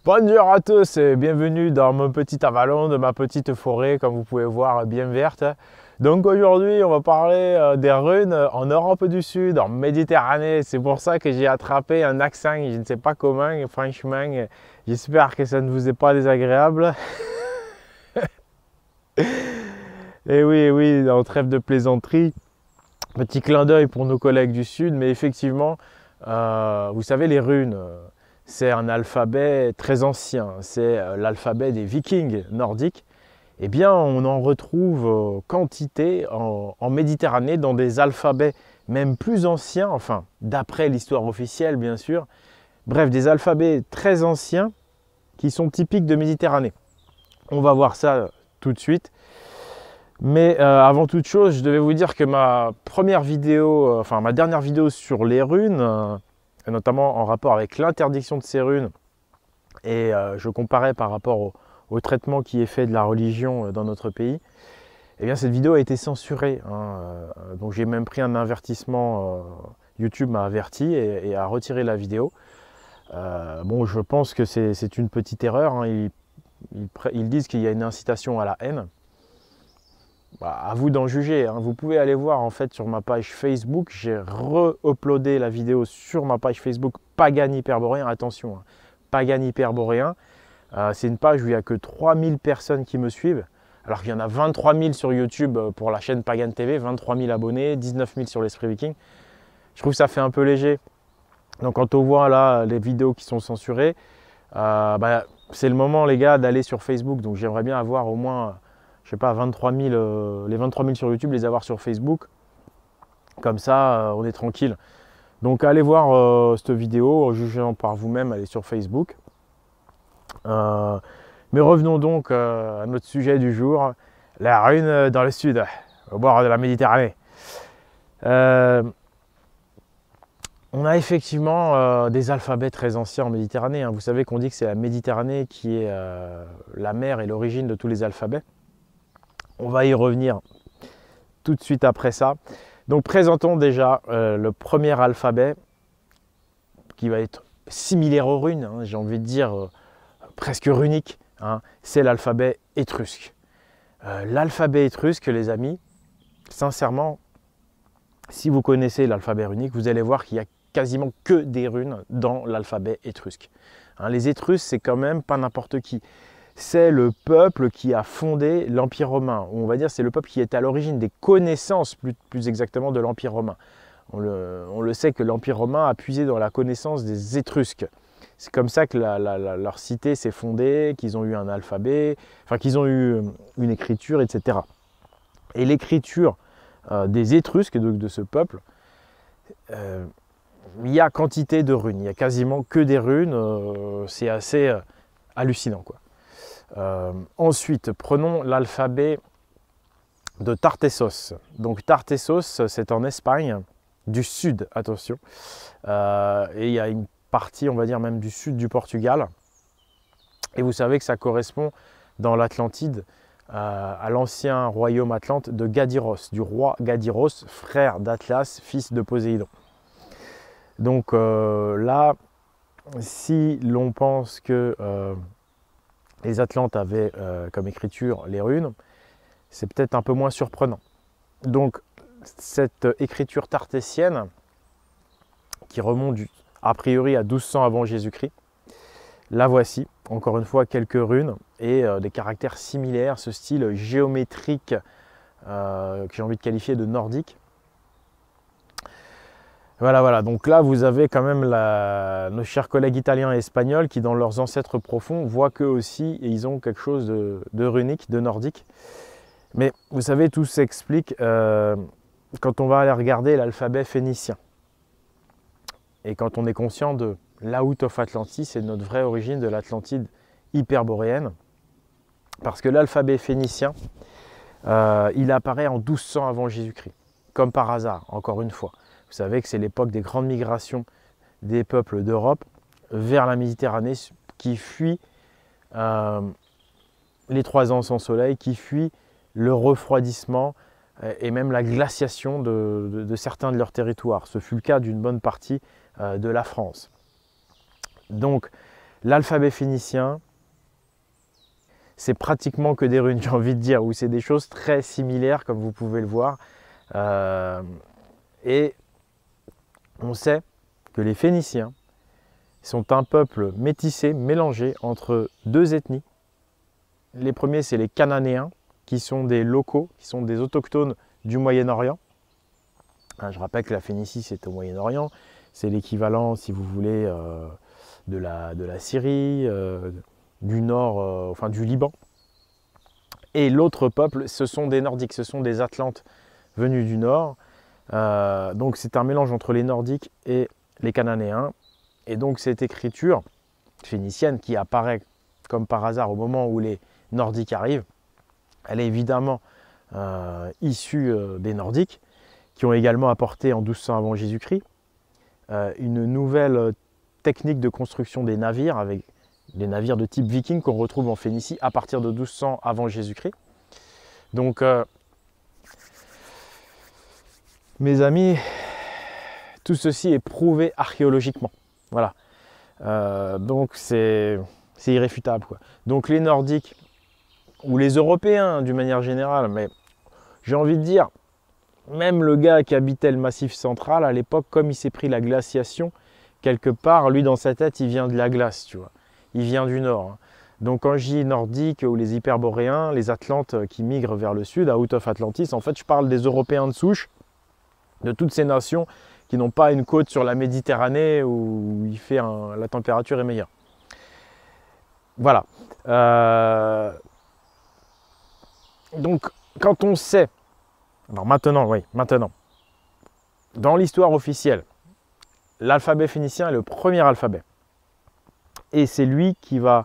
Bonjour à tous et bienvenue dans mon petit avalon de ma petite forêt, comme vous pouvez voir, bien verte. Donc aujourd'hui, on va parler des runes en Europe du Sud, en Méditerranée. C'est pour ça que j'ai attrapé un accent, je ne sais pas comment, et franchement, j'espère que ça ne vous est pas désagréable. Et oui, en trêve de plaisanterie, petit clin d'œil pour nos collègues du Sud, mais effectivement, vous savez, les runes. C'est un alphabet très ancien, c'est l'alphabet des Vikings nordiques. Eh bien, on en retrouve quantité en Méditerranée dans des alphabets même plus anciens, enfin, d'après l'histoire officielle, bien sûr. Bref, des alphabets très anciens qui sont typiques de Méditerranée. On va voir ça tout de suite. Mais avant toute chose, je devais vous dire que ma première vidéo, enfin ma dernière vidéo sur les runes, notamment en rapport avec l'interdiction de ces runes, et je comparais par rapport au traitement qui est fait de la religion dans notre pays, eh bien cette vidéo a été censurée. Donc j'ai même pris un avertissement, YouTube m'a averti et a retiré la vidéo. Bon, je pense que c'est une petite erreur. Ils disent qu'il y a une incitation à la haine. Bah, à vous d'en juger. Vous pouvez aller voir en fait sur ma page Facebook. J'ai re-uploadé la vidéo sur ma page Facebook Pagan Hyperboréen. Attention, Pagan Hyperboréen. C'est une page où il n'y a que 3000 personnes qui me suivent. Alors qu'il y en a 23 000 sur YouTube pour la chaîne Pagan TV, 23 000 abonnés, 19 000 sur l'Esprit Viking. Je trouve que ça fait un peu léger. Donc quand on voit là les vidéos qui sont censurées, c'est le moment les gars d'aller sur Facebook. Donc j'aimerais bien avoir au moins, je sais pas, 23 000, les 23 000 sur YouTube, les avoir sur Facebook. Comme ça, on est tranquille. Donc allez voir cette vidéo, en jugeant par vous-même, allez sur Facebook. Mais revenons donc à notre sujet du jour, la rune dans le sud, au bord de la Méditerranée. On a effectivement des alphabets très anciens en Méditerranée. Vous savez qu'on dit que c'est la Méditerranée qui est la mer et l'origine de tous les alphabets. On va y revenir tout de suite après ça. Donc présentons déjà le premier alphabet qui va être similaire aux runes, j'ai envie de dire presque runique, c'est l'alphabet étrusque. L'alphabet étrusque, les amis, sincèrement, si vous connaissez l'alphabet runique, vous allez voir qu'il n'y a quasiment que des runes dans l'alphabet étrusque. Les Étrusques, c'est quand même pas n'importe qui. C'est le peuple qui a fondé l'Empire romain. On va dire c'est le peuple qui est à l'origine des connaissances, plus exactement, de l'Empire romain. On le sait que l'Empire romain a puisé dans la connaissance des Étrusques. C'est comme ça que leur cité s'est fondée, qu'ils ont eu un alphabet, enfin qu'ils ont eu une écriture, etc. Et l'écriture des Étrusques, de ce peuple, il y a quantité de runes. Il n'y a quasiment que des runes. C'est assez hallucinant, quoi. Ensuite, prenons l'alphabet de Tartessos. Donc Tartessos, c'est en Espagne, du sud, attention. Et il y a une partie, on va dire même du sud du Portugal. Et vous savez que ça correspond dans l'Atlantide à l'ancien royaume atlante de Gadiros, du roi Gadiros, frère d'Atlas, fils de Poséidon. Donc là, si l'on pense que les Atlantes avaient comme écriture les runes, c'est peut-être un peu moins surprenant. Donc cette écriture tartésienne, qui remonte a priori à 1200 avant Jésus-Christ, la voici, encore une fois quelques runes et des caractères similaires, ce style géométrique que j'ai envie de qualifier de nordique. Voilà, donc là vous avez quand même nos chers collègues italiens et espagnols qui dans leurs ancêtres profonds voient qu'eux aussi ils ont quelque chose de runique, de nordique. Mais vous savez, tout s'explique quand on va aller regarder l'alphabet phénicien. Et quand on est conscient de l'Out of Atlantis, c'est notre vraie origine de l'Atlantide hyperboréenne. Parce que l'alphabet phénicien, il apparaît en 1200 avant Jésus-Christ, comme par hasard, encore une fois. Vous savez que c'est l'époque des grandes migrations des peuples d'Europe vers la Méditerranée qui fuient les 3 ans sans soleil, qui fuient le refroidissement et même la glaciation de certains de leurs territoires. Ce fut le cas d'une bonne partie de la France. Donc L'alphabet phénicien, c'est pratiquement que des runes, j'ai envie de dire, ou c'est des choses très similaires, comme vous pouvez le voir. Et on sait que les Phéniciens sont un peuple métissé, mélangé entre deux ethnies. Les premiers, c'est les Cananéens, qui sont des locaux, qui sont des autochtones du Moyen-Orient. Je rappelle que la Phénicie, c'est au Moyen-Orient. C'est l'équivalent, si vous voulez, de la Syrie, du nord, enfin du Liban. Et l'autre peuple, ce sont des Nordiques, ce sont des Atlantes venus du nord. Donc c'est un mélange entre les Nordiques et les Cananéens. Et donc cette écriture phénicienne qui apparaît comme par hasard au moment où les Nordiques arrivent, elle est évidemment issue des Nordiques, qui ont également apporté en 1200 avant Jésus-Christ une nouvelle technique de construction des navires, avec des navires de type viking qu'on retrouve en Phénicie à partir de 1200 avant Jésus-Christ. Donc, mes amis, tout ceci est prouvé archéologiquement. Voilà. Donc, c'est irréfutable, quoi. Donc, les Nordiques, ou les Européens d'une manière générale, mais j'ai envie de dire, même le gars qui habitait le Massif central à l'époque, comme il s'est pris la glaciation, quelque part, lui dans sa tête, il vient de la glace, tu vois. Il vient du nord. Hein. Donc quand je dis nordique ou les hyperboréens, les Atlantes qui migrent vers le sud, out of Atlantis, en fait je parle des Européens de souche, de toutes ces nations qui n'ont pas une côte sur la Méditerranée où la température est meilleure. Voilà. Donc quand on sait, alors maintenant, dans l'histoire officielle, l'alphabet phénicien est le premier alphabet. Et c'est lui qui va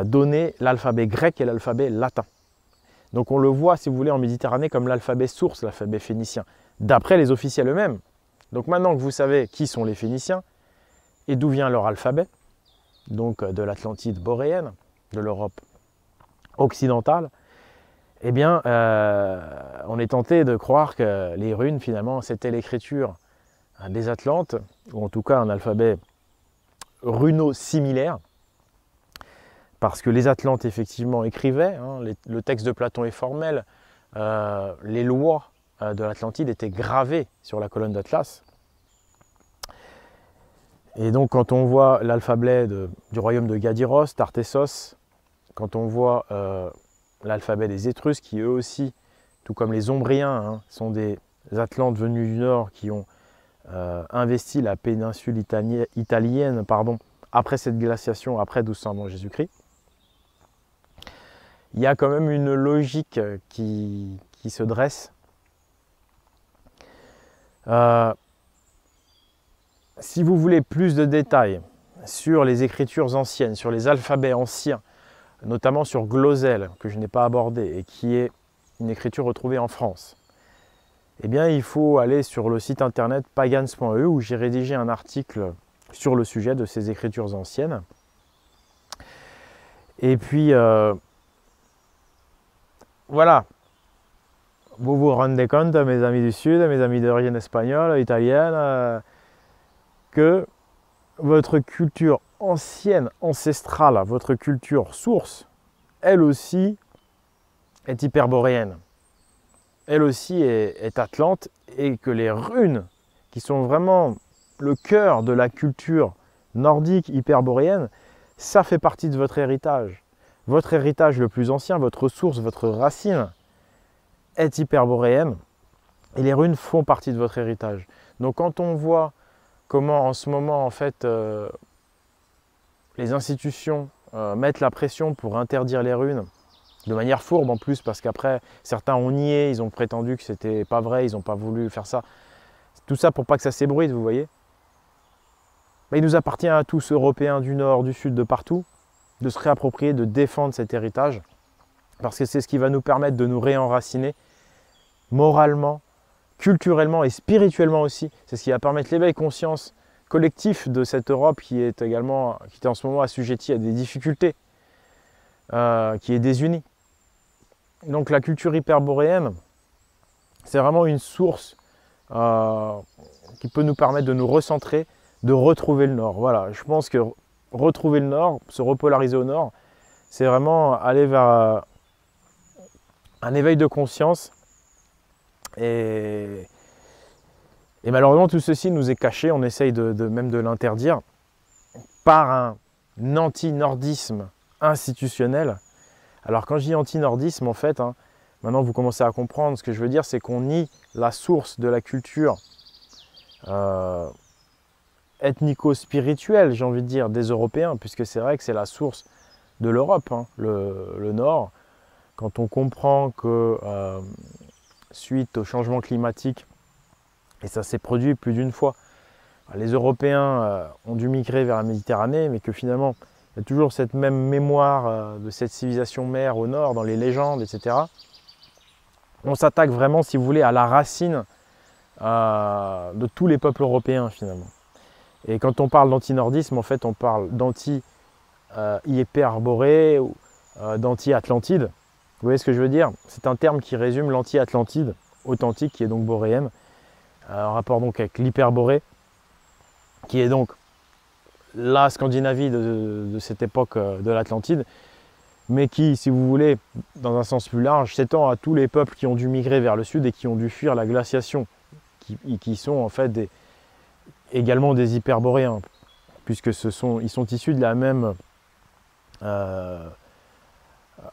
donner l'alphabet grec et l'alphabet latin. Donc on le voit, si vous voulez, en Méditerranée comme l'alphabet source, l'alphabet phénicien, d'après les officiels eux-mêmes. Donc maintenant que vous savez qui sont les Phéniciens et d'où vient leur alphabet, donc de l'Atlantide boréenne, de l'Europe occidentale, eh bien, on est tenté de croire que les runes, finalement, c'était l'écriture des Atlantes, ou en tout cas un alphabet runo-similaire, parce que les Atlantes, effectivement, écrivaient, hein, le texte de Platon est formel, les lois de l'Atlantide étaient gravées sur la colonne d'Atlas. Et donc, quand on voit l'alphabet du royaume de Gadiros, Tartessos, quand on voit l'alphabet des Étrusques, qui eux aussi, tout comme les Ombriens, hein, sont des Atlantes venus du nord qui ont investi la péninsule italienne après cette glaciation, après 1200 avant Jésus-Christ. Il y a quand même une logique qui se dresse. Si vous voulez plus de détails sur les écritures anciennes, sur les alphabets anciens, notamment sur Glosel, que je n'ai pas abordé, et qui est une écriture retrouvée en France, eh bien, il faut aller sur le site internet pagans.eu où j'ai rédigé un article sur le sujet de ces écritures anciennes. Et puis, voilà, vous vous rendez compte, mes amis du Sud, mes amis d'origine espagnole, italienne, que votre culture ancienne, ancestrale, votre culture source, elle aussi est hyperboréenne. Elle aussi est atlante, et que les runes, qui sont vraiment le cœur de la culture nordique hyperboréenne, ça fait partie de votre héritage. Votre héritage le plus ancien, votre source, votre racine est hyperboréenne, et les runes font partie de votre héritage. Donc quand on voit comment en ce moment, en fait, les institutions mettent la pression pour interdire les runes, de manière fourbe en plus, parce qu'après, certains ont nié, ils ont prétendu que c'était pas vrai, ils n'ont pas voulu faire ça. Tout ça pour pas que ça s'ébruite, vous voyez. Mais il nous appartient à tous, Européens du Nord, du Sud, de partout, de se réapproprier, de défendre cet héritage, parce que c'est ce qui va nous permettre de nous réenraciner moralement, culturellement et spirituellement aussi. C'est ce qui va permettre l'éveil conscience collectif de cette Europe qui est en ce moment assujettie à des difficultés, qui est désunie. Donc la culture hyperboréenne, c'est vraiment une source qui peut nous permettre de nous recentrer, de retrouver le Nord. Voilà, je pense que retrouver le nord, se repolariser au nord, c'est vraiment aller vers un éveil de conscience. Et malheureusement, tout ceci nous est caché, on essaye même de l'interdire par un anti-nordisme institutionnel. Alors quand je dis anti-nordisme, en fait, hein, maintenant vous commencez à comprendre ce que je veux dire, c'est qu'on nie la source de la culture ethnico-spirituelle, j'ai envie de dire, des Européens, puisque c'est vrai que c'est la source de l'Europe, hein, le Nord. Quand on comprend que suite au changement climatique, et ça s'est produit plus d'une fois, les Européens ont dû migrer vers la Méditerranée, mais que finalement, il y a toujours cette même mémoire de cette civilisation mère au nord, dans les légendes, etc. On s'attaque vraiment, si vous voulez, à la racine de tous les peuples européens, finalement. Et quand on parle d'anti-nordisme, en fait, on parle d'anti-hyperborée ou d'anti-atlantide. Vous voyez ce que je veux dire? C'est un terme qui résume l'anti-atlantide authentique, qui est donc boréenne, en rapport donc avec l'hyperborée, qui est donc la Scandinavie de cette époque de l'Atlantide, mais qui, si vous voulez, dans un sens plus large, s'étend à tous les peuples qui ont dû migrer vers le sud et qui ont dû fuir la glaciation, qui sont en fait également des hyperboréens, puisque ils sont issus de la même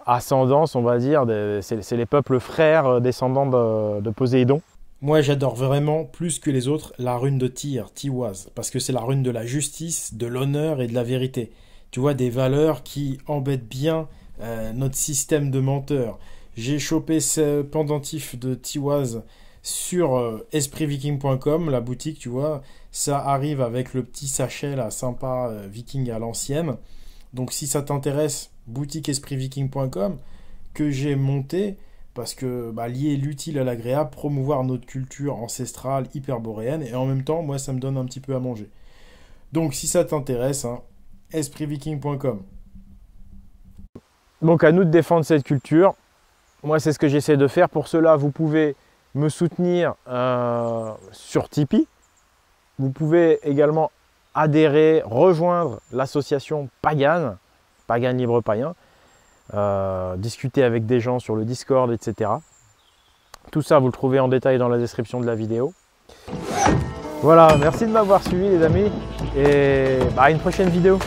ascendance, on va dire, c'est les peuples frères descendants de Poséidon. Moi, j'adore vraiment, plus que les autres, la rune de Tyr, Tiwaz, parce que c'est la rune de la justice, de l'honneur et de la vérité. Tu vois, des valeurs qui embêtent bien notre système de menteurs. J'ai chopé ce pendentif de Tiwaz sur espritviking.com, la boutique, tu vois. Ça arrive avec le petit sachet, là, sympa, viking à l'ancienne. Donc, si ça t'intéresse, boutique espritviking.com, que j'ai monté... Parce que lier l'utile à l'agréable, promouvoir notre culture ancestrale hyperboréenne, et en même temps, moi, ça me donne un petit peu à manger. Donc, si ça t'intéresse, hein, espritviking.com. Donc, à nous de défendre cette culture. Moi, c'est ce que j'essaie de faire. Pour cela, vous pouvez me soutenir sur Tipeee. Vous pouvez également adhérer, rejoindre l'association Pagan, Pagan Libre Païen. Discuter avec des gens sur le Discord, etc. Tout ça, vous le trouvez en détail dans la description de la vidéo. Voilà, merci de m'avoir suivi les amis, et à une prochaine vidéo.